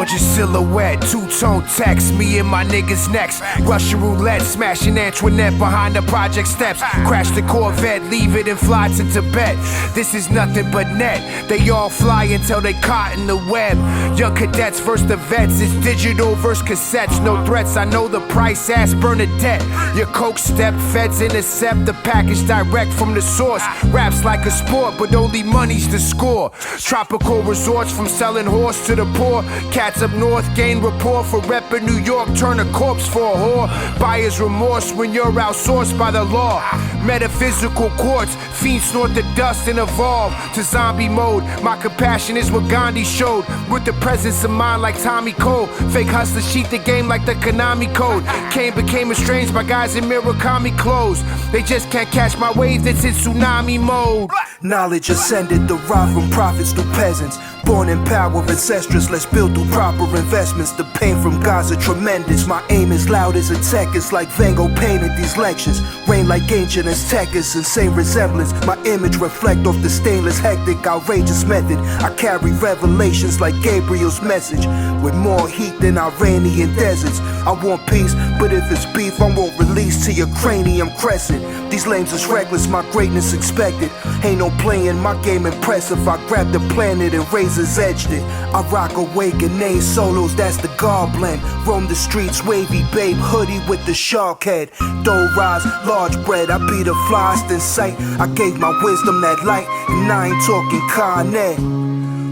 gorgeous silhouette, two-tone text, me and my niggas next. Russian roulette, smashing Antoinette behind the project steps. Crash the Corvette, leave it and fly to Tibet. This is nothing but net. They all fly until they caught in the web. Young cadets versus the vets, it's digital versus cassettes. No threats, I know the price, ask Bernadette. Your coke step, feds intercept the package direct from the source. Raps like a sport, but only money's the score. Tropical resorts from selling horse to the poor. Cats up north gain rapport for rep in New York, turn a corpse for a whore. Buyer's remorse when you're outsourced by the law. Metaphysical courts, fiends snort the dust and evolve to zombie mode. My compassion is what Gandhi showed, with the presence of mind like Tommy Cole. Fake hustlers cheat the game like the Konami code. Kane became estranged by guys in Murakami clothes. They just can't catch my wave, that's in tsunami mode. Knowledge ascended, derived from prophets through peasants. Born in power, ancestrals, let's build through proper investments. The pain from God's are tremendous. My aim is loud as a tech, it's like Van Gogh painted these lectures. Rain like ancient Aztecas, insane resemblance. My image reflect off the stainless, hectic, outrageous method. I carry revelations like Gabriel's message, with more heat than Iranian deserts. I want peace, but if it's beef, I won't release to your cranium crescent. These lames is reckless, my greatness expected. Ain't no playing, my game impressive. I grabbed the planet and razors edged it. I rock awake and name solos, that's the goblin. Roam the streets, wavy babe, hoodie with the shark head. Dough rise, large bread, I be the flyest in sight. I gave my wisdom that light, and I ain't talking Con Ed.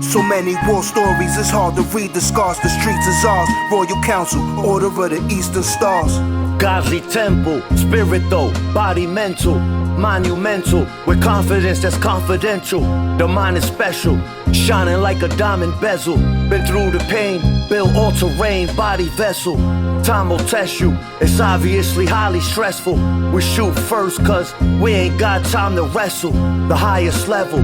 So many war stories, it's hard to read the scars. The streets is ours, Royal Council, Order of the Eastern Stars. Godly temple, spiritual, body mental, monumental, with confidence that's confidential. The mind is special, shining like a diamond bezel. Been through the pain, built all-terrain body vessel. Time will test you, it's obviously highly stressful. We shoot first cause we ain't got time to wrestle. The highest level,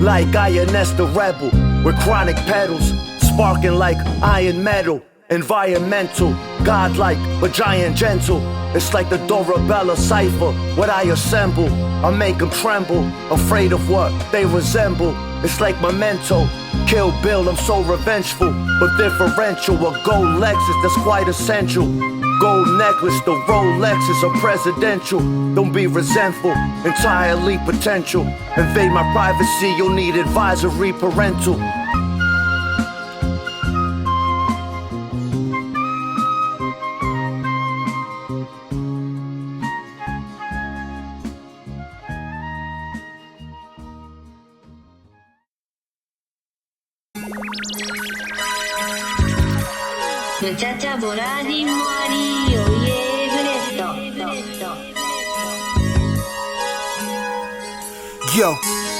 like INS the rebel, with chronic pedals, sparking like iron metal. Environmental, godlike, but giant gentle. It's like the Dorabella cipher, what I assemble. I make them tremble, afraid of what they resemble. It's like Memento, Kill Bill, I'm so revengeful, but differential. A gold Lexus, that's quite essential. Gold necklace, the Rolexes are presidential. Don't be resentful, entirely potential. Invade my privacy, you'll need advisory parental. Muchacha Boradi Moari Oye Bresto. Yo,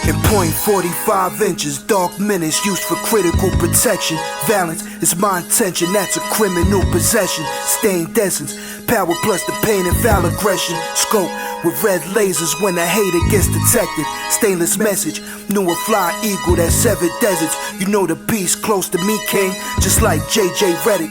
in .45 inches, dark minutes used for critical protection. Violence is my intention, that's a criminal possession. Stained essence, power plus the pain and foul aggression. Scope with red lasers when a hater gets detected. Stainless message, knew a fly eagle that severed deserts. You know the beast close to me, king, just like J.J. Reddick.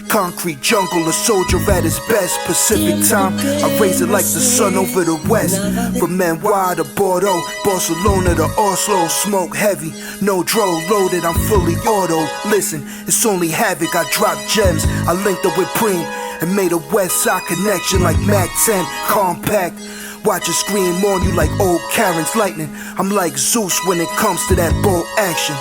Concrete jungle, a soldier at his best. Pacific time, I raise it like the sun over the west. From NY to Bordeaux, Barcelona to Oslo. Smoke heavy, no drone loaded, I'm fully auto. Listen, it's only havoc, I drop gems. I linked up with Preem and made a west side connection like Mac 10, compact. Watch it scream on you like old Karen's lightning. I'm like Zeus when it comes to that bold action.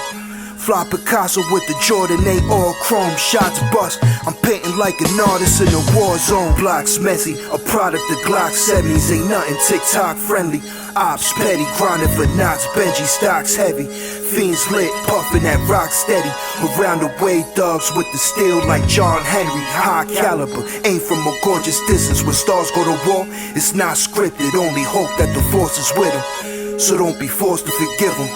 Fly Picasso with the Jordan 8 all chrome, shots bust. I'm painting like an artist in a war zone. Blocks messy, a product of Glock 70s. Ain't nothing TikTok friendly. Ops petty, grinding for knots. Benji stocks heavy. Fiends lit, puffing that rock steady. Around the way, thugs with the steel like John Henry. High caliber, aim from a gorgeous distance. When stars go to war, it's not scripted. Only hope that the force is with them. So don't be forced to forgive them.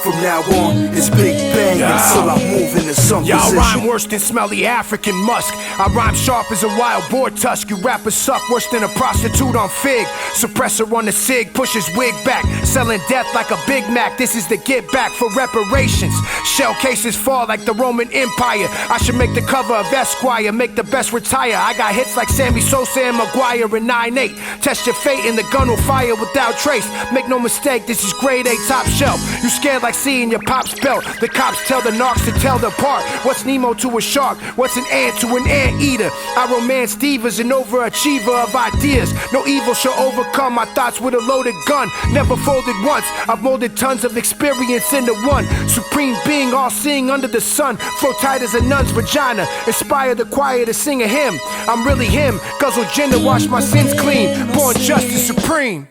From now on, it's Big Bang until I move into some position. Y'all rhyme worse than smelly African musk. I rhyme sharp as a wild boar tusk. You rappers suck worse than a prostitute on Fig. Suppressor on the SIG, pushes wig back. Selling death like a Big Mac. This is the get back for reparations. Shell cases fall like the Roman Empire. I should make the cover of Esquire, make the best retire. I got hits like Sammy Sosa and Maguire in 9-8. Test your fate and the gun will fire without trace. Make no mistake, this is grade A top shelf. You scared like C in your pop's belt. The cops tell the narcs to tell them apart. What's Nemo to a shark? What's an ant to an anteater? I romance Steve as an overachiever of ideas. No evil shall overcome my thoughts with a loaded gun. Never folded once. I've molded tons of experience into one. Supreme being, all seeing under the sun. Flow tight as a nun's vagina. Inspire the choir to sing a hymn. I'm really him. Guzzle gin to wash my sins clean. Born just and supreme.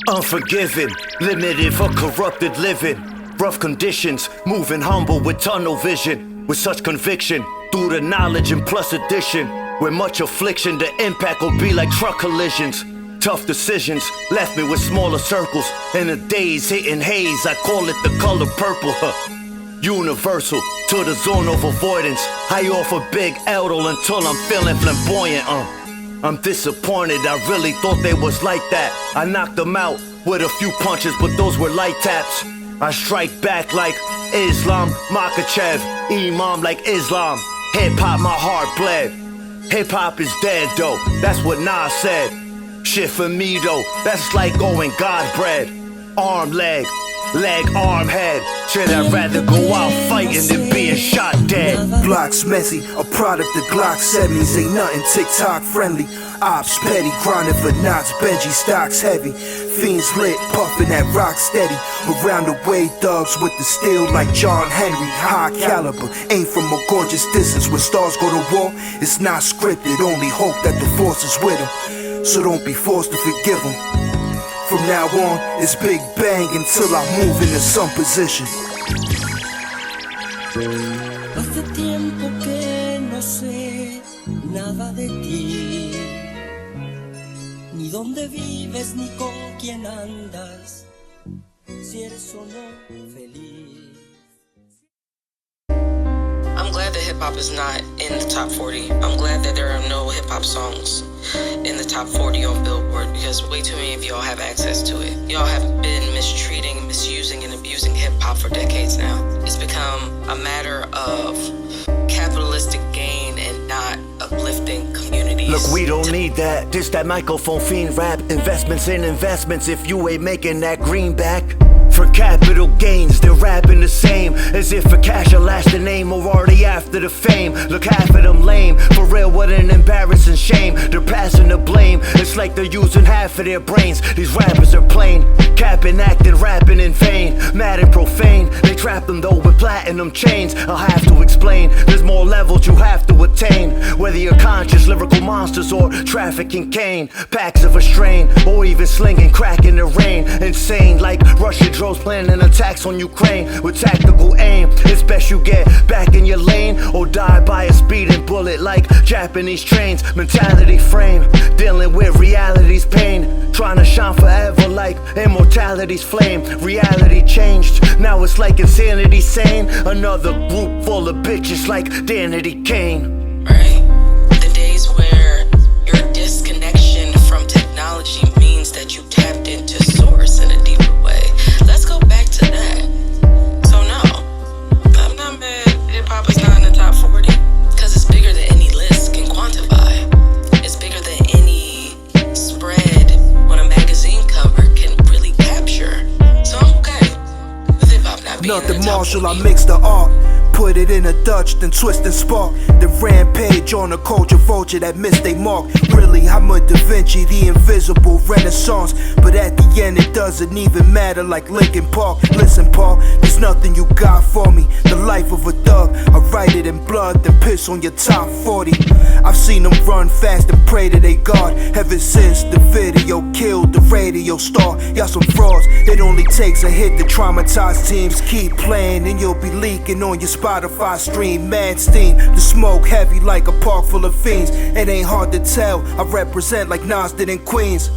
Unforgiven, limited for corrupted living. Rough conditions, moving humble with tunnel vision. With such conviction, through the knowledge and plus addition. With much affliction, the impact will be like truck collisions. Tough decisions left me with smaller circles. In the days hitting haze, I call it the color purple. Universal to the zone of avoidance. I offer big elder until I'm feeling flamboyant. I'm disappointed, I really thought they was like that. I knocked them out with a few punches, but those were light taps. I strike back like Islam, Machacha, Imam like Islam. Hip-hop, my heart bled. Hip-hop is dead though, that's what Nas said. Shit for me though, that's like going God bread. Arm, leg, arm, head. Shit, I'd rather go out fighting than being shot dead. Blocks messy, a product of Glock 70s. Ain't nothing TikTok friendly. Ops petty, grinding for knots. Benji stocks heavy. Fiends lit, puffing that rock steady. Around the way, thugs with the steel like John Henry. High caliber, aim from a gorgeous distance. When stars go to war, it's not scripted. Only hope that the force is with them. So don't be forced to forgive them. From now on, it's Big Bang until I move into some position. Hace tiempo que no sé nada de ti, ni dónde vives ni con quién andas, si eres o no feliz. I'm glad that hip-hop is not in the top 40. I'm glad that there are no hip-hop songs in the top 40 on Billboard, because way too many of y'all have access to it. Y'all have been mistreating, misusing, and abusing hip-hop for decades now. It's become a matter of capitalistic gain and not uplifting communities. Look, we don't need that. This that microphone fiend rap. Investments in investments if you ain't making that greenback. For capital gains, they're rapping the same, as if for cash or lasting name or already after the fame. Look, half of them lame, for real, what an embarrassing shame. They're passing the blame, it's like they're using half of their brains. These rappers are plain, capping, acting, rapping in vain. Mad and profane, they trap them though with platinum chains. I'll have to explain, there's more levels you have to attain. Whether you're conscious, lyrical monsters, or trafficking cane. Packs of a strain, or even slinging crack in the rain. Insane, like Russian drones planning attacks on Ukraine with tactical aim. It's best you get back in your lane or die by a speeding bullet like Japanese trains. Mentality frame, dealing with reality's pain. Trying to shine forever like immortality's flame. Reality changed, now it's like insanity sane. Another group full of bitches like Danity Kane. Right? The days where your disconnection from technology means that you tapped into source in a deeper way. Let's go back to that. So no, I'm not mad hip-hop is not in the top 40, because it's bigger than any list can quantify. It's bigger than any spread on a magazine cover can really capture. So I'm okay with hip-hop not being in the Nothing top martial, 40. I mix the art. Put it in a Dutch, then twist and spark. The rampage on a culture vulture that missed they mark. Really, I'm a Da Vinci, the invisible renaissance. But at the end, it doesn't even matter like Linkin Park. Listen, Paul, there's nothing you got for me. The life of a thug, I write it in blood, then piss on your top 40. I've seen them run fast and pray to their God. Ever since the video killed the radio star. Y'all some frauds, it only takes a hit to traumatize teams. Keep playing and you'll be leaking on your Spotify stream. Mad steam, the smoke heavy like a park full of fiends. It ain't hard to tell, I represent like Nas did in Queens.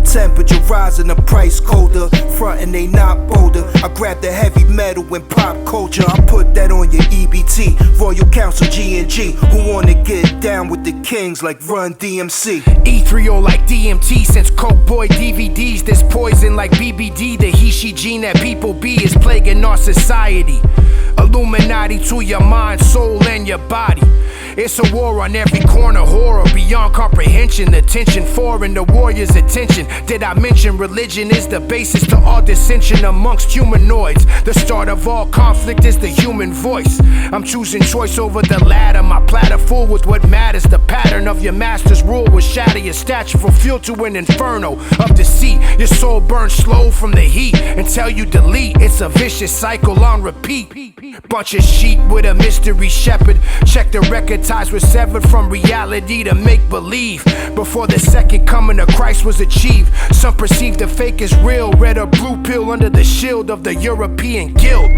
Temperature rising, the price colder. Frontin' they not bolder. I grab the heavy metal and pop culture. I put that on your EBT, Royal Council G&G. Who wanna get down with the kings like Run DMC? E3O like DMT, since Coke Boy DVDs. This poison like BBD. The he, she gene that people be is plaguing our society. Illuminati to your mind, soul, and your body. It's a war on every corner, horror beyond comprehension. The tension foreign, the warrior's attention. Did I mention religion is the basis to all dissension amongst humanoids? The start of all conflict is the human voice. I'm choosing choice over the latter. My platter full with what matters. The pattern of your master's rule will shatter your stature for fuel to an inferno of deceit. Your soul burns slow from the heat until you delete. It's a vicious cycle on repeat. Bunch of sheep with a mystery shepherd. Check the record, ties were severed from reality to make believe. Before the second coming of Christ was achieved, some perceive the fake as real. Red or blue pill under the shield of the European guild.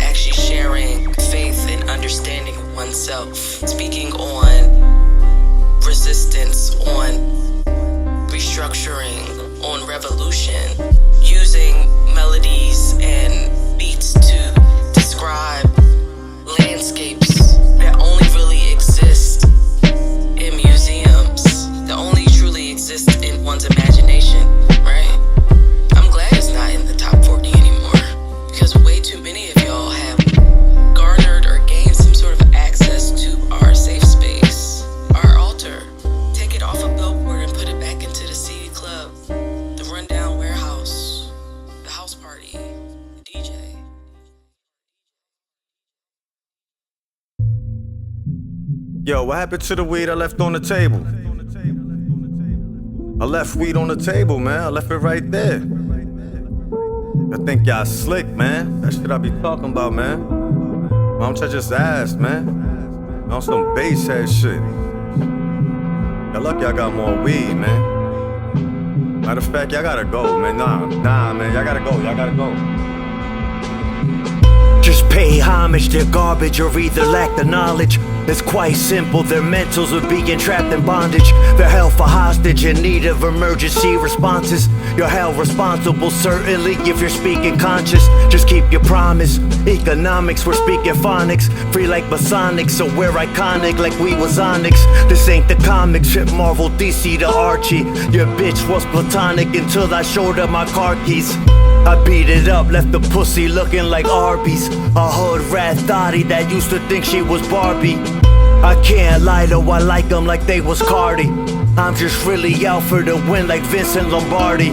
Actually sharing faith and understanding of oneself. Speaking on resistance, on restructuring, on revolution. Using melodies and beats to describe landscapes that only really exist in museums, that only truly exist in one's imagination, right? I'm glad it's not in the top 40 anymore, because way too many of y'all have garnered or gained some sort of access to our safe space, our altar. Take it off a billboard and put it back into the CD club, the rundown warehouse, the house party, the DJ. Yo, what happened to the weed I left on the table? I left weed on the table, man. I left it right there. I think y'all slick, man. That shit I be talking about, man. Why don't y'all just ask, man? On some bass head shit. Y'all lucky I got more weed, man. Matter of fact, y'all gotta go, man. Nah, man. Y'all gotta go. Just pay homage, they're garbage or either lack the knowledge. It's quite simple, their mentals are being trapped in bondage. They're held for hostage in need of emergency responses. You're held responsible certainly if you're speaking conscious. Just keep your promise. Economics, we're speaking phonics. Free like Masonic, so we're iconic like we was Onyx. This ain't the comic strip, Marvel, DC to Archie. Your bitch was platonic until I showed her my car keys. I beat it up, left the pussy looking like Arby's. A hood rat thotty that used to think she was Barbie. I can't lie though, I like them like they was Cardi. I'm just really out for the win like Vincent Lombardi.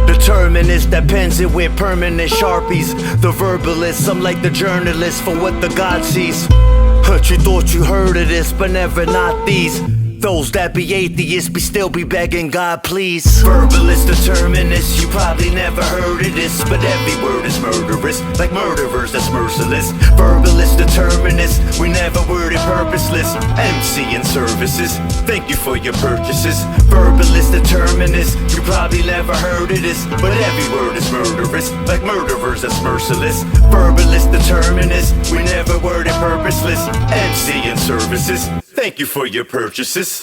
Determinist that pens it with permanent sharpies. The verbalist, I'm like the journalist for what the God sees. But you thought you heard of this, but never not these. Those that be atheists still be begging God please. Verbalist determinist, you probably never heard of this, but every word is murderous, like murderers that's merciless. Verbalist determinist, we never worded purposeless. MC and services, thank you for your purchases. Verbalist determinist, you probably never heard of this, but every word is murderous, like murderers that's merciless. Verbalist determinist, we never worded purposeless. MC and services, thank you for your purchases.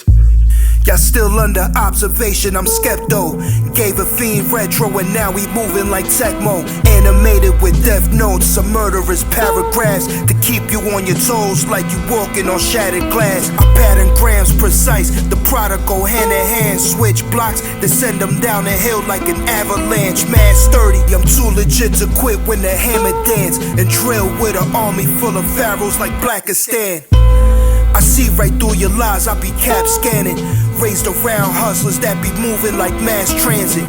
Y'all still under observation, I'm skepto. Gave a fiend retro and now we moving like Tecmo. Animated with death notes, some murderous paragraphs to keep you on your toes like you walking on shattered glass. I pattern grams precise, the product go hand in hand. Switch blocks that send them down the hill like an avalanche. Mad sturdy, I'm too legit to quit when the hammer dance. And drill with an army full of pharaohs like Blackistan. I see right through your lies, I be cap scanning. Raised around hustlers that be moving like mass transit.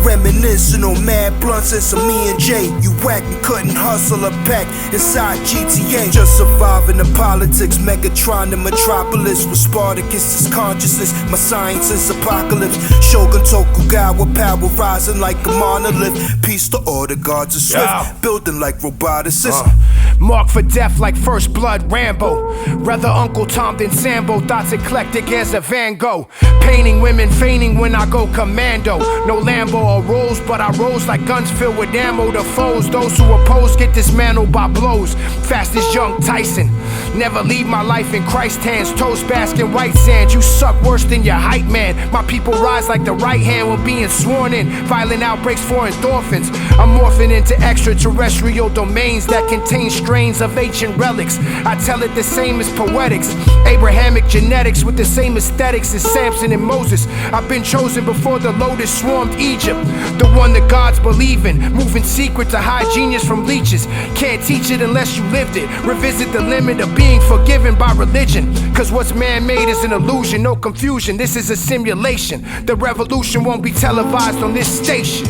Reminiscing on mad blunts and some M.E.G.A. You whack and couldn't hustle a pack inside GTA. Just surviving the politics, Megatron the metropolis. With Spartacus' consciousness, my science is apocalypse. Shogun Tokugawa power rising like a monolith. Peace to all the gods of Swift, building like roboticists. Marked for death like First Blood Rambo. Rather Uncle Tom than Sambo. Thoughts eclectic as a Van Gogh. Painting women feigning when I go commando. No Lambo or Rolls, but I rose like guns filled with ammo. The foes, those who oppose get dismantled by blows. Fast as young Tyson. Never leave my life in Christ's hands. Toast basking white sand. You suck worse than your hype man. My people rise like the right hand when being sworn in. Violent outbreaks for endorphins. I'm morphing into extraterrestrial domains that contain strains of ancient relics. I tell it the same as poetics. Abrahamic genetics with the same aesthetics as Samson and Moses. I've been chosen before the lotus swarmed Egypt. The one the gods believe in. Moving secret to hide genius from leeches. Can't teach it unless you lived it. Revisit the limit under being forgiven by religion. Cause what's man-made is an illusion, no confusion, this is a simulation. The revolution won't be televised on this station.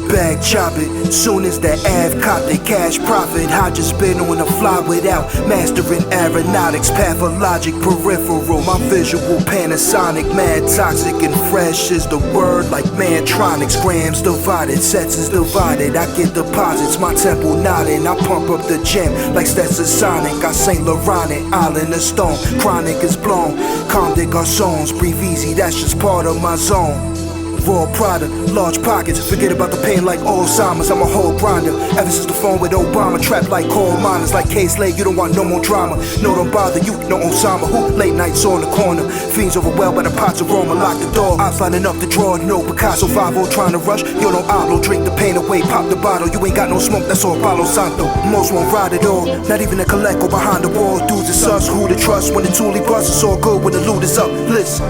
Bag chop it, soon as that Av cop the cash profit. I just been on the fly without mastering aeronautics, pathologic peripheral, my visual Panasonic, mad toxic and fresh is the word like Mantronics. Grams divided, sets is divided, I get deposits, my temple nodding, I pump up the gym like Stetsasonic. I Saint Laurent, Island of Stone, chronic is blown, calm de garçons, breathe easy, that's just part of my zone. Raw product, large pockets, forget about the pain like Alzheimer's, I'm a whole grinder. Ever since the phone with Obama, trapped like coal miners, like K-Slade, you don't want no more drama. No, don't bother you, no Osama, who? Late nights on the corner, fiends overwhelmed by the pots of Roma, lock the door. I'm lining up the drawer, no Picasso, 5-0 trying to rush. Yo, no Ablo, drink the pain away, pop the bottle. You ain't got no smoke, that's all Palo Santo. Most won't ride at all, not even a Coleco behind the wall. Dudes it's us, who to trust when the toolie busts. It's all good when the loot is up, listen.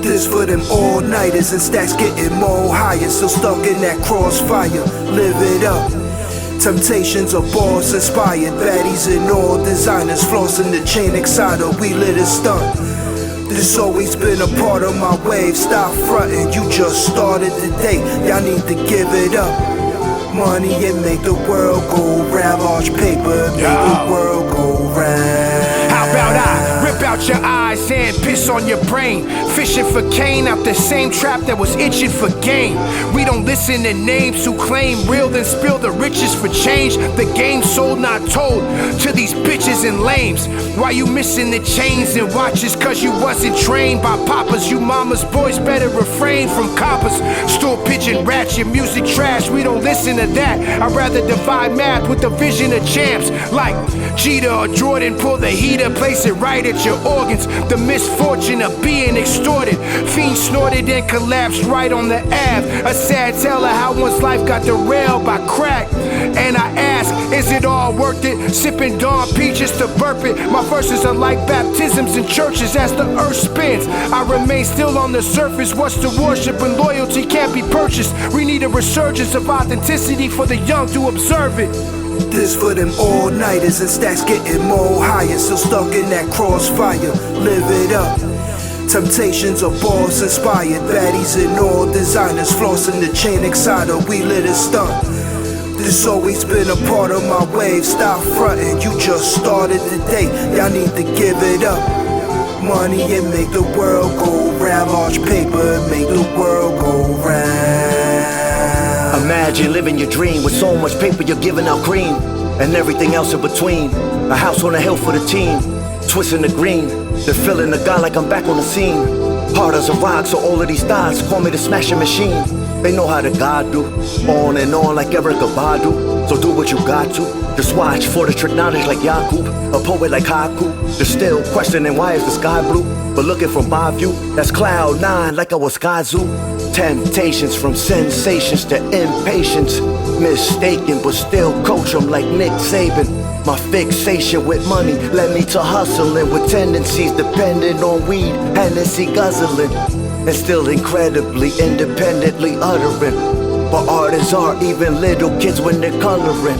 This for them all-nighters and stacks getting more higher. Still stuck in that crossfire, live it up. Temptations of boss inspired, baddies and all designers, flossing the chain exciter, we lit a stunt. This always been a part of my wave, stop frontin', you just started today, y'all need to give it up. Money and make the world go round, large paper, make the world go round. How about I rip out your eyes and piss on your brain? Fishing for cane out the same trap that was itching for gain. We don't listen to names who claim real, then spill the riches for change. The game sold, not told, to these bitches and lames. Why you missing the chains and watches? Cause you wasn't trained by papas. You mama's boys better refrain from coppers. Store pigeon rats, your music trash, we don't listen to that. I'd rather divide math with the vision of champs. Like Jeter or Jordan, pull the heater, place it right at your organs. The misfortune of being extorted. Fiend snorted and collapsed right on the Ave. A sad tale of how one's life got derailed by crack. And I ask, is it all worth it? Sipping Dawn peaches to burp it. My verses are like baptisms in churches as the earth spins. I remain still on the surface. What's to worship when loyalty can't be purchased? We need a resurgence of authenticity for the young to observe it. This for them all-nighters and stacks getting more higher. Still stuck in that crossfire, live it up. Temptations of boss inspired, baddies and all designers, flossing the chain exciter, we lit a stunt. This always been a part of my wave, stop frontin', you just started today, y'all need to give it up. Money and make the world go round, large paper, make the world go round. Imagine living your dream with so much paper you're giving out cream and everything else in between. A house on a hill for the team, twisting the green. They're feeling the guy like I'm back on the scene. Hard as a rock, so all of these thoughts call me the smashing machine. They know how to God do, on and on like Erica Badu. So do what you got to, just watch for the trick knowledge like Yakub, a poet like Haku. They're still questioning why is the sky blue, but looking from my view, that's cloud nine like I was Kazu. Temptations from sensations to impatience, mistaken but still coach 'em like Nick Saban. My fixation with money led me to hustling with tendencies dependent on weed, Hennessy guzzling, and still incredibly independently uttering. But artists are even little kids when they're coloring.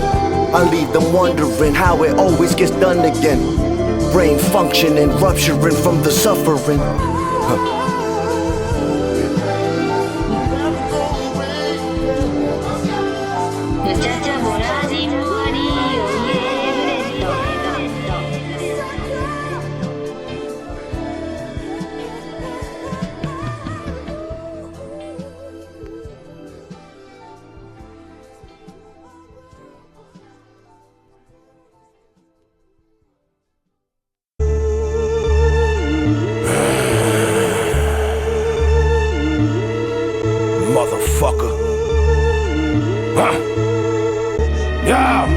I leave them wondering how it always gets done again. Brain functioning, rupturing from the suffering. Muchacha volá sin morir, oye, Gresto. Motherfucker. Huh? Yeah.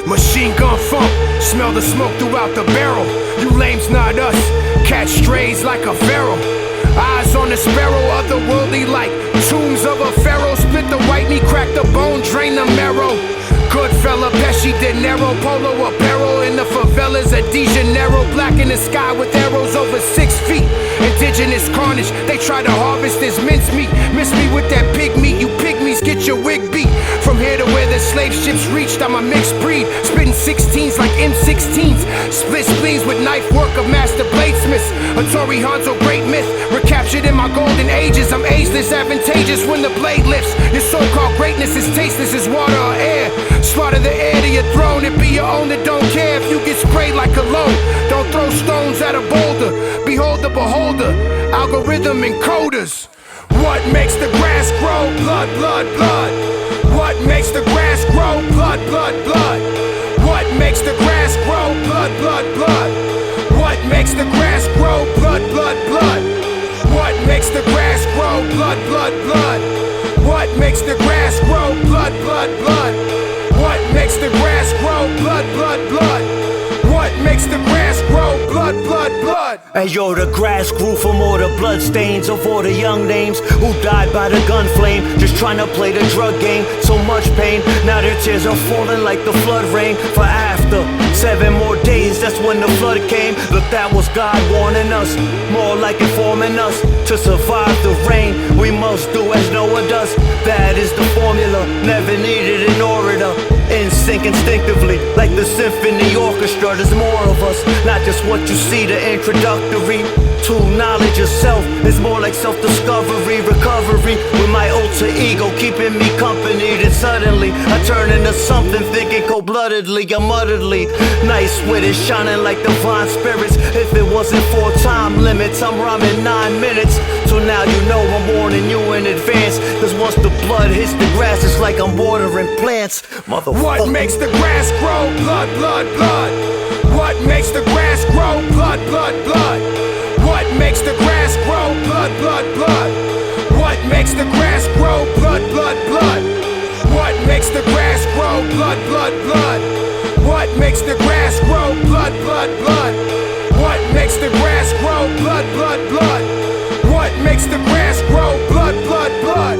Machine gun funk, smell the smoke throughout the barrel. You lames not us, catch strays like a feral. Eyes Pass on the sparrow, otherworldly like tombs of a pharaoh. Split the white meat, crack the bone, drain the marrow. Good fella, Pesci, De Niro, polo apparel in the favelas of De Janeiro. Black in the sky with arrows over 6 feet. Indigenous carnage, they try to harvest this mincemeat. Miss me with that pig meat, you pygmies get your wig beat. From here to where the slave ships reached, I'm a mixed breed. Spitting 16s like M16s. Split spleens with knife work of master bladesmiths. A Tory Hanzo great myth, recaptured in my golden ages. I'm ageless, advantageous when the blade lifts. Your so-called greatness is tasteless as water or air. Slaughter the heir to your throne, it be your own that don't care if you get sprayed like cologne. Don't throw stones at a boulder, behold the beholder, algorithm encoders. What makes the grass grow? Blood, blood, blood. What makes the grass grow? Blood, blood, blood. What makes the grass grow? Blood, blood, blood. What makes the grass grow? Blood, blood, blood. What makes the grass grow? Blood, blood, blood. What makes the grass grow? Blood, blood, blood. What makes the grass grow? Blood, blood, blood. What makes the grass grow? Blood, blood, blood. Hey yo, the grass grew from all the bloodstains of all the young names who died by the gun flame, just trying to play the drug game. So much pain, now their tears are falling like the flood rain. For after 7 more days, that's when the flood came. But that was God warning us, more like informing us. To survive the rain, we must do as Noah does. That is the formula, never needed an orator. In sync instinctively, like the symphony orchestra. There's more of us, not just what you see, the introductory to knowledge of self. It's more like self-discovery, recovery, with my alter ego keeping me company. Then suddenly I turn into something, thinking cold-bloodedly, unutterly nice with it, shining like divine spirits. If it wasn't for time limits, I'm rhyming 9 minutes. So now you know I'm warning you in advance, cause once the blood hits the grass, it's like I'm watering plants. Motherfucker. What makes the grass grow? Blood, blood, blood. What makes the grass grow? Blood, blood, blood. What makes the grass grow? Blood, blood, blood. What makes the grass grow? Blood, blood, blood. What makes the grass grow? Blood, blood, blood. What makes the grass grow? Blood, blood, blood. What makes the grass grow? Blood, blood, blood. What makes the grass grow? Blood, blood, blood.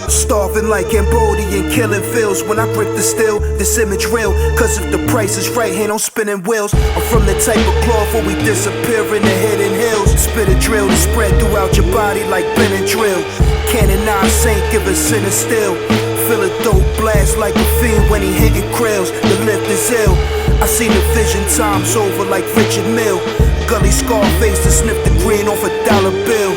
Starving like Cambodian, killing feels when I grip the steel. This image real, cause if the price is right, ain't no spinning wheels. I'm from the type of cloth where we disappear in the hidden hills. Spit a drill to spread throughout your body like Benadryl. Canonized saint, give a sinner still. Feel a dope blast like a fiend when he hitting krills. The lift is ill. I seen the vision times over like Richard Mill. Gully Scarface to sniff the green off a dollar bill.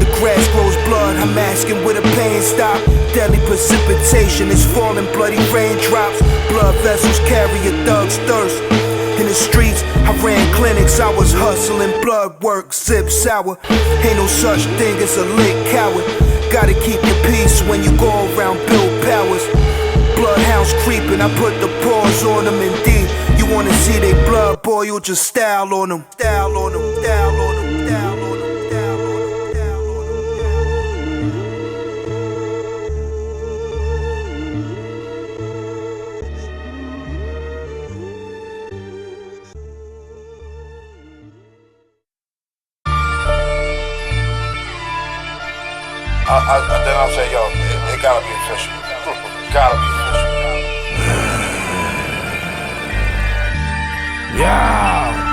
The grass grows blood, I'm asking where the pain stop. Deadly precipitation is falling, bloody raindrops. Blood vessels carry a thug's thirst. In the streets, I ran clinics, I was hustling blood work, zip sour. Ain't no such thing as a lit coward. Gotta keep your peace when you go around Bill Powers. Bloodhounds creeping, I put the paws on them. Indeed, you wanna see they blood boil, just style on them. Style on them, style on them, style on them. Then I'll say, yo, it gotta be official. Gotta be official. Yeah.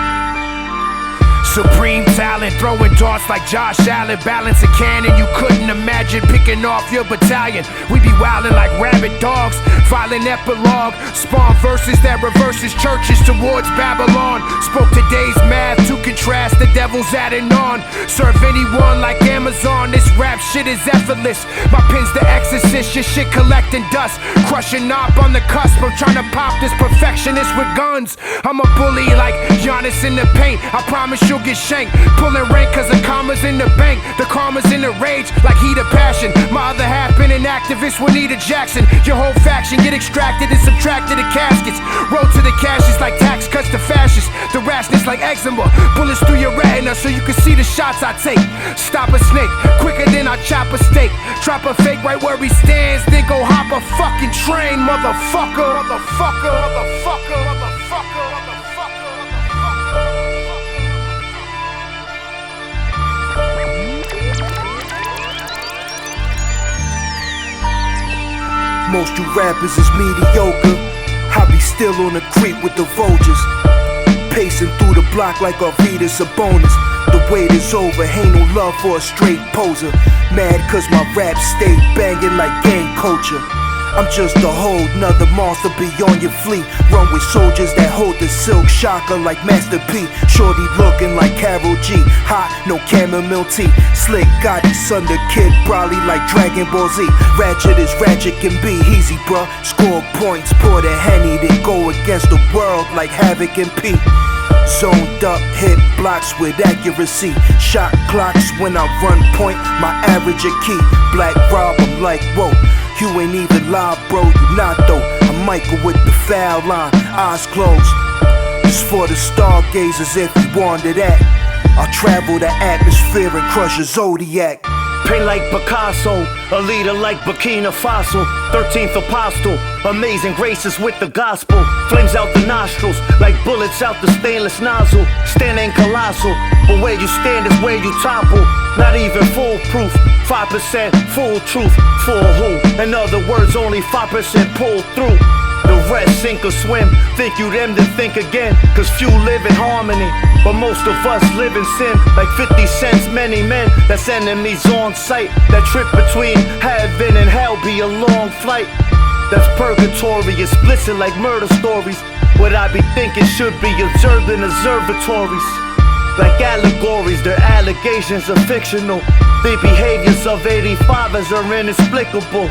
Supreme talent, throwing darts like Josh Allen, balance a cannon you couldn't imagine picking off your battalion. We be wildin' like rabid dogs, filing epilogue, spawn verses that reverses churches towards Babylon. Spoke today's math to contrast the devil's adding on. Serve anyone like Amazon, this rap shit is effortless. My pen's the exorcist, your shit collecting dust, crushing up on the cusp. I'm trying to pop this perfectionist with guns. I'm a bully like Giannis in the paint, I promise you'll get shanked. Pulling rank cause the karma's in the bank, the karma's in the rage like heat of passion. My other half been an activist with Nita Jackson. Your whole faction get extracted and subtracted to caskets. Roll to the cashes like tax cuts to fascists. The rashness like eczema, bullets through your retina so you can see the shots I take. Stop a snake quicker than I chop a steak. Drop a fake right where he stands, then go hop a fucking train. Motherfucker, motherfucker, motherfucker, motherfucker, motherfucker. Most you rappers is mediocre. I be still on the creep with the vultures, pacing through the block like Arvidas a bonus. The wait is over, ain't no love for a straight poser. Mad cause my rap stay banging like gang culture. I'm just a whole nother monster beyond your fleet. Run with soldiers that hold the silk shocker like Master P. Shorty looking like Karol G. Hot, no chamomile tea. Slick Gotti, Sunder Kid, Broly like Dragon Ball Z. Ratchet as ratchet can be, easy bruh. Score points, pour the Henny, then go against the world like Havoc and P. Zoned up, hit blocks with accuracy. Shot clocks when I run point, my average a key. Black Rob, I'm like, whoa, you ain't even live, bro, you not though. I'm Michael with the foul line, eyes closed. Just for the stargazers if you wanted that. I'll travel the atmosphere and crush a zodiac. Paint like Picasso, a leader like Burkina Faso. 13th apostle, amazing graces with the gospel. Flames out the nostrils, like bullets out the stainless nozzle. Standing colossal, but where you stand is where you topple. Not even foolproof, 5% full truth. For who? In other words, only 5% pull through. The rest sink or swim, think you them then think again. Cause few live in harmony, but most of us live in sin. Like 50 cents, many men, that's enemies on sight. That trip between heaven and hell be a long flight. That's purgatory, explicit like murder stories. What I be thinking should be observed in observatories. Like allegories, their allegations are fictional. The behaviors of 85ers are inexplicable.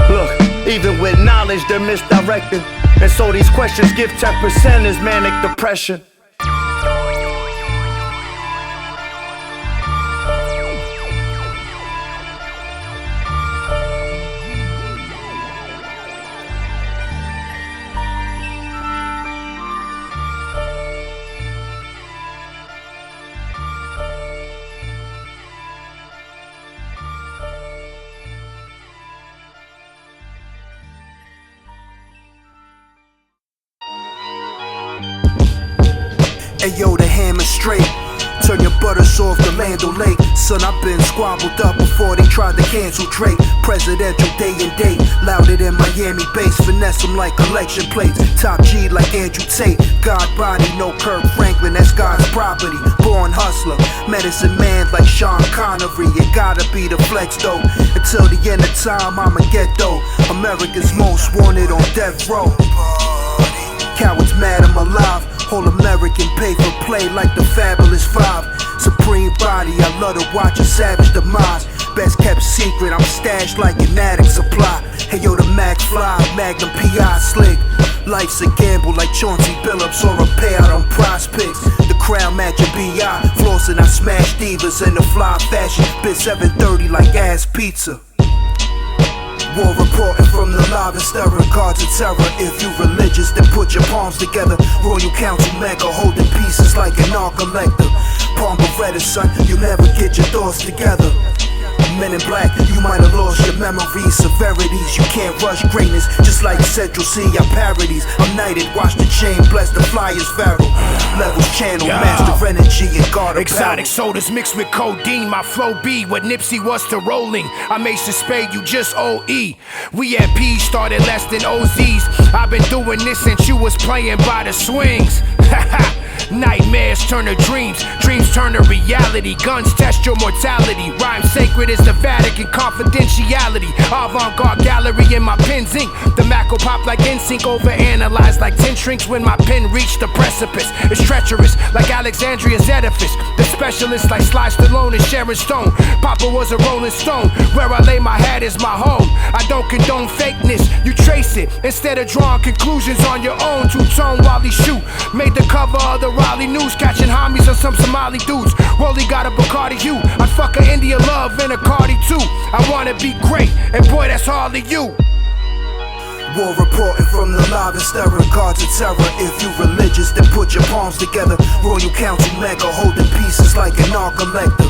Look, even with knowledge they're misdirected. And so these questions give 10% is manic depression. Ayo, the hammer straight. Turn your butters off the Land O'Lake. Son, I've been squabbled up before they tried to cancel Drake. Presidential day and date, louder than Miami bass. Finesse them like election plates. Top G like Andrew Tate. God body, no Kirk Franklin, that's God's property. Born hustler, medicine man like Sean Connery. It gotta be the flex though. Until the end of time, I'ma get though. America's most wanted on death row. Cowards mad I'm alive. Whole American paper play like the Fabulous Five. Supreme body, I love to watch a savage demise. Best kept secret, I'm stashed like an attic supply. Hey yo, the Mac fly, Magnum P.I. slick. Life's a gamble like Chauncey Billups or a payout on prize picks. The crown matching B.I. Flossing, I smash divas in the fly fashion. Bit 730 like ass pizza. War reporting from the live and stirring cards of terror. If you religious, then put your palms together. Royal Council Mega holding pieces like an art collector. Palm Beretta, son, you never get your thoughts together. Men in black, you might have lost your memories, severities. You can't rush greatness, just like Central C, our parodies. I'm knighted, watch the chain, bless the flyers, Pharaoh. Levels channel, master energy and guard exotic sodas mixed with codeine. My flow be what Nipsey was to rolling. I may suspect you just OE. We at P started less than OZs. I've been doing this since you was playing by the swings. Nightmares turn to dreams, dreams turn to reality. Guns test your mortality. Rhyme sacred as the Vatican, confidentiality. Avant-garde gallery in my pen's ink. The Mac pop like NSYNC, overanalyzed like 10 shrinks when my pen reached the precipice. It's treacherous like Alexandria's edifice. The specialist like Sly Stallone and Sharon Stone. Papa was a rolling stone. Where I lay my hat is my home. I don't condone fakeness, you trace it instead of drawing conclusions on your own. Two-tone Wally shoot made the cover of the Raleigh News, catching homies on some Somali dudes. Rolly got a Bacardi U. I'd fuck a India Love and a Cardi too. I wanna be great, and boy, that's hardly you. War reporting from the live and stirring cards of terror. If you religious, then put your palms together. Royal Council Mega holding pieces like an art collector.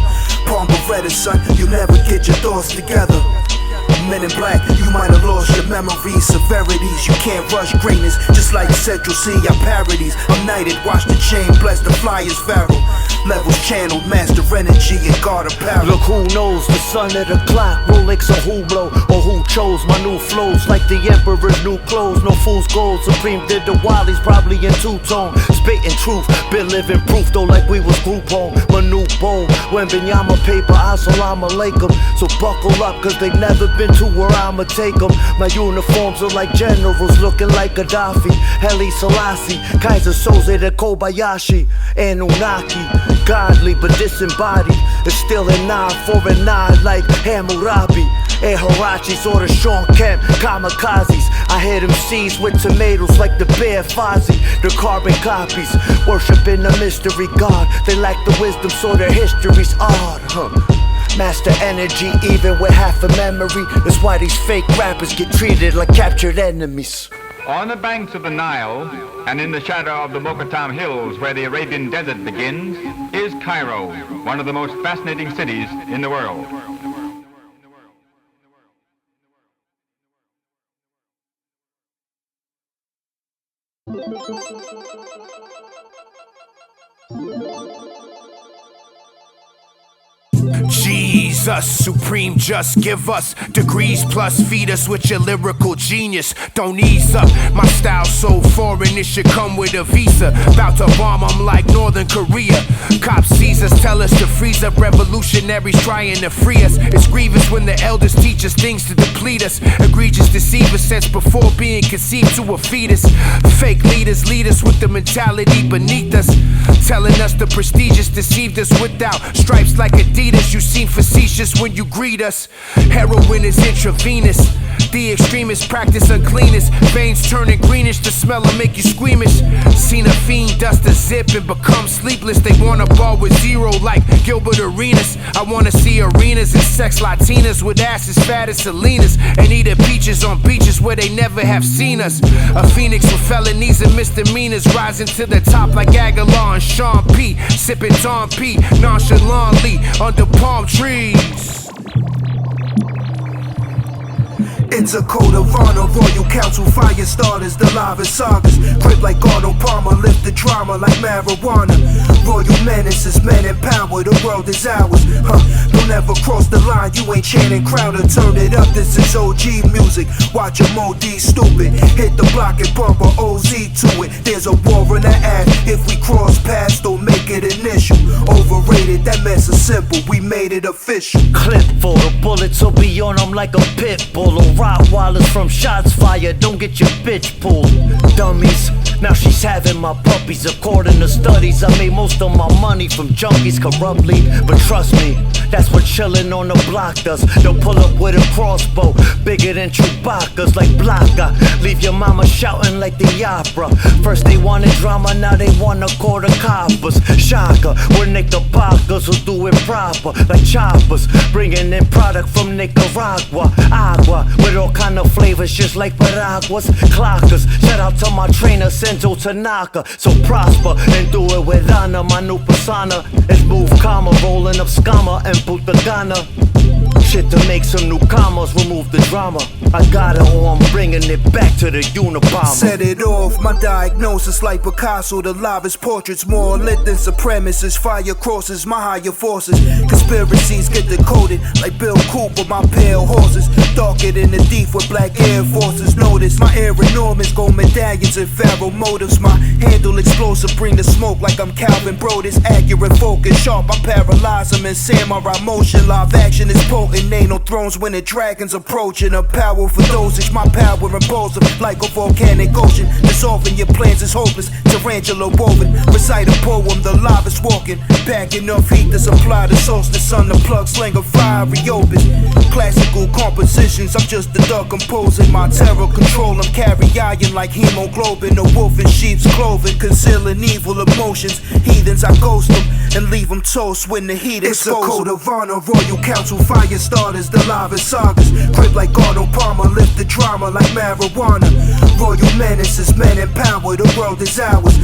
Palm Beretta, son, you never get your thoughts together. men in black, you might have lost your memories, severities. You can't rush greatness, just like Central C, our parodies. I'm knighted, watch the chain, bless the flyers, Pharaoh. Levels channeled, master energy and guard apparel. Look who knows, the son of the clock, Rolex or Hublot, or who chose my new flows, like the emperor's new clothes, no fool's gold. Supreme did the Wallies, probably in two-tone, spitting truth, been living proof though like we was group home. My new bone, when Binyama paper, assalamu alaikum. So buckle up, cause they never been to where I'ma take them. My uniforms are like generals, looking like Gaddafi, Haile Selassie, Kaiser Soze the Kobayashi, Anunnaki. Godly but disembodied, it's still a nod for a nod like Hammurabi. Harachis or the Sean Kemp, kamikazes. I hit them seeds with tomatoes like the bear Fozzie. The carbon copies, worshiping the mystery God. They lack the wisdom so their history's odd, Master energy even with half a memory. That's why these fake rappers get treated like captured enemies. On the banks of the Nile, and in the shadow of the Mokatam Hills where the Arabian Desert begins, is Cairo, one of the most fascinating cities in the world. Jesus, Supreme, just give us degrees plus feed us with your lyrical genius. Don't ease up, my style so foreign it should come with a visa. About to bomb, I'm like Northern Korea. Cops seize us, tell us to freeze up, revolutionaries trying to free us. It's grievous when the elders teach us things to deplete us. Egregious deceiver since before being conceived to a fetus. Fake leaders lead us with the mentality beneath us, telling us the prestigious deceived us without stripes like Adidas. You seem facetious when you greet us. Heroin is intravenous. The extremists practice uncleanness. Veins turning greenish, the smell will make you squeamish. Seen a fiend dust a zip and become sleepless. They want a ball with zero like Gilbert Arenas. I wanna see arenas and sex Latinas with asses fat as Selena's, and eat at beaches on beaches where they never have seen us. A phoenix with felonies and misdemeanors, rising to the top like Aguilar and Sean P. Sipping Tom P. nonchalantly under palm trees. It's a code of honor, royal council, fire starters, the live sagas. Grip like Arnold Palmer, lift the drama like marijuana. Royal menaces, men in power, the world is ours. Don't ever cross the line, you ain't Channing Crowder. Turn it up, this is OG music. Watch a MOD stupid. Hit the block and bump a OZ to it. There's a war in the ass. If we cross paths, don't make it initial. Overrated, that mess is simple, we made it official. Clip full of bullets will be on them like a pit bull. Rottweilers from shots fired, don't get your bitch pulled. Dummies, now she's having my puppies. According to studies, I made most of my money from junkies corruptly. But trust me, that's what chillin' on the block does. They'll pull up with a crossbow, bigger than Chewbacca's like Blanca. Leave your mama shouting like the opera. First they wanted drama, now they wanna quarter coppers. Shaka, we're Nicaraguas who do it proper, like choppers. Bringing in product from Nicaragua, agua, with all kind of flavors just like paraguas, clockers. Shout out to my trainer Senzo Tanaka. So prosper and do it with honor. My new persona is move karma, rolling up scammer and Putagana. Shit to make some new commas, remove the drama. I got it on, bringing it back to the Unabomber. Set it off, my diagnosis like Picasso. The livest portraits more lit than supremacists. Fire crosses, my higher forces. Conspiracies get decoded like Bill Cooper, my pale horses. Darker than the deep with black Air Forces. Notice my air enormous, gold medallions and pharaoh motives. My handle explosive, bring the smoke like I'm Calvin Brodus. Accurate, focus, sharp, I paralyze them in samurai motion. Live action is potent, ain't no thrones when the dragons approaching. A powerful dosage, my power impulsive like a volcanic ocean. Dissolving your plans is hopeless, tarantula woven. Recite a poem, the lava's walking. Back enough heat to supply the solstice. On the plug, slang of fiery opus. Classical compositions, I'm just the dog composing. My terror control, I'm carrying like hemoglobin. A wolf in sheep's clothing, concealing evil emotions. Heathens, I ghost them and leave them toast when the heat exposes. It's a code of honor, royal council, fire starters, the livest sagas. Grip like Arnold Palmer, lift the drama like marijuana. royal menaces, men in power, the world is ours.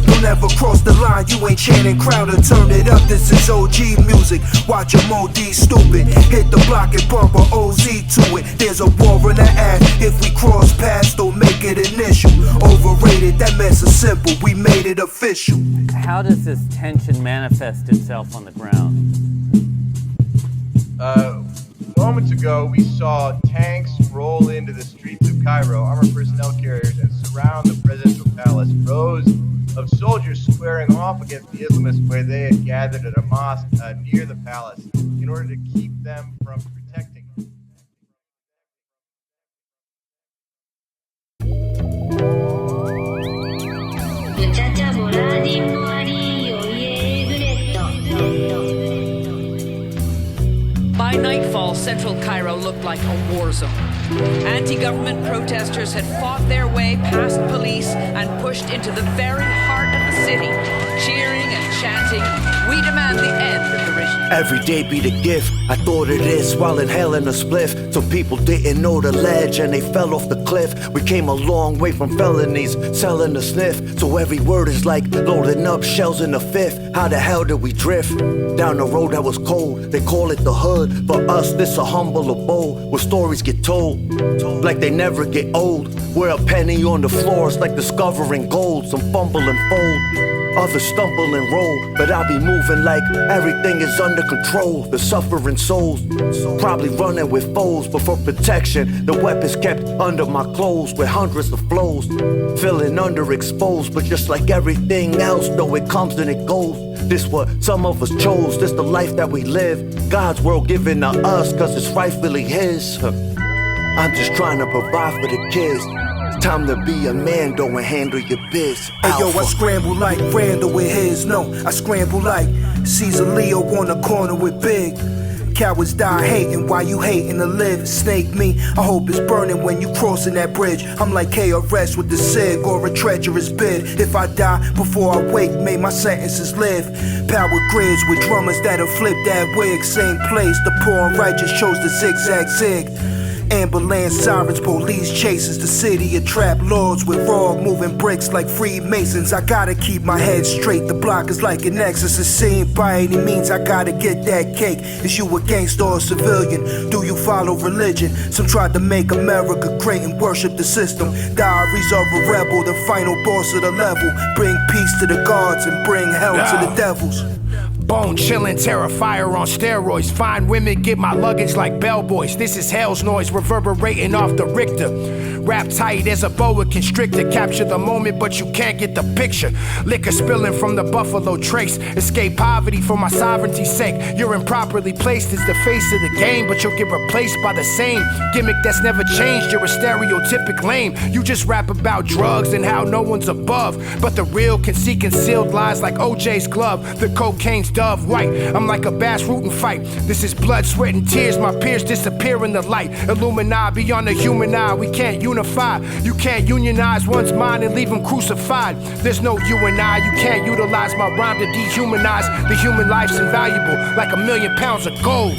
Don't ever cross the line, you ain't Channing Crowder. Turn it up, this is OG music. Watch a M.E.G.A stupid. Hit the block and bump a OZ to it. There's a war in the ass. If we cross paths, don't make it initial. Overrated, that mess is simple. We made it official. How does this tension manifest itself on the ground? Moments ago, we saw tanks roll into the streets of Cairo, armored personnel carriers, and surround the presidential palace. Rows of soldiers squaring off against the Islamists where they had gathered at a mosque near the palace in order to keep them from protecting it. By nightfall, central Cairo looked like a war zone. Anti-government protesters had fought their way past police and pushed into the very heart of the city, cheering and chanting, "We demand the end of the regime." Every day be the gift. I thought of this while inhaling a spliff. Some people didn't know the ledge and they fell off the cliff. We came a long way from felonies, selling the sniff. So every word is like loading up shells in the fifth. How the hell did we drift? Down the road that was cold. They call it the hood. For us, this a humble abode where stories get told like they never get old. We're a penny on the floor, it's like discovering gold. Some fumble and fold, others stumble and roll. But I'll be moving like everything is under control. The suffering souls probably running with foes, but for protection, the weapons kept under my clothes with hundreds of flows. Feeling underexposed, but just like everything else, though it comes and it goes. This what some of us chose, this the life that we live. God's world given to us, cause it's rightfully his. I'm just trying to provide for the kids. It's time to be a man, though, and handle your biz. Hey yo, I scramble like Randall with his. No, I scramble like Caesar Leo on the corner with Big. Cowards die hating while you hating to live. Snake me, I hope it's burning when you crossing that bridge. I'm like KRS with the SIG or a treacherous bid. If I die before I wake, may my sentences live. Power grids with drummers that'll flip that wig. Same place, the poor and righteous chose the zigzag zig. Ambulance sirens, police chases, the city of trap lords with raw moving bricks like Freemasons. I gotta keep my head straight, the block is like an exorcist scene. By any means, I gotta get that cake. Is you a gangster or a civilian? Do you follow religion? Some tried to make America great and worship the system. Diaries of a rebel, the final boss of the level. Bring peace to the gods and bring hell to the devils. Bone chillin', terrifier on steroids. Fine women get my luggage like bellboys. This is hell's noise reverberating off the Richter. Wrap tight as a boa constrictor. Capture the moment, but you can't get the picture. Liquor spilling from the Buffalo Trace. Escape poverty for my sovereignty's sake. You're improperly placed as the face of the game, but you'll get replaced by the same gimmick that's never changed. You're a stereotypic lame. You just rap about drugs and how no one's above. But the real can see concealed lies like OJ's glove. The cocaine's dove white. I'm like a bass rootin' fight. This is blood, sweat, and tears. My peers disappear in the light. Illuminati beyond the human eye. We can't unify. You can't unionize one's mind and leave them crucified. There's no you and I. You can't utilize my rhyme to dehumanize. The human life's invaluable, like 1,000,000 pounds of gold.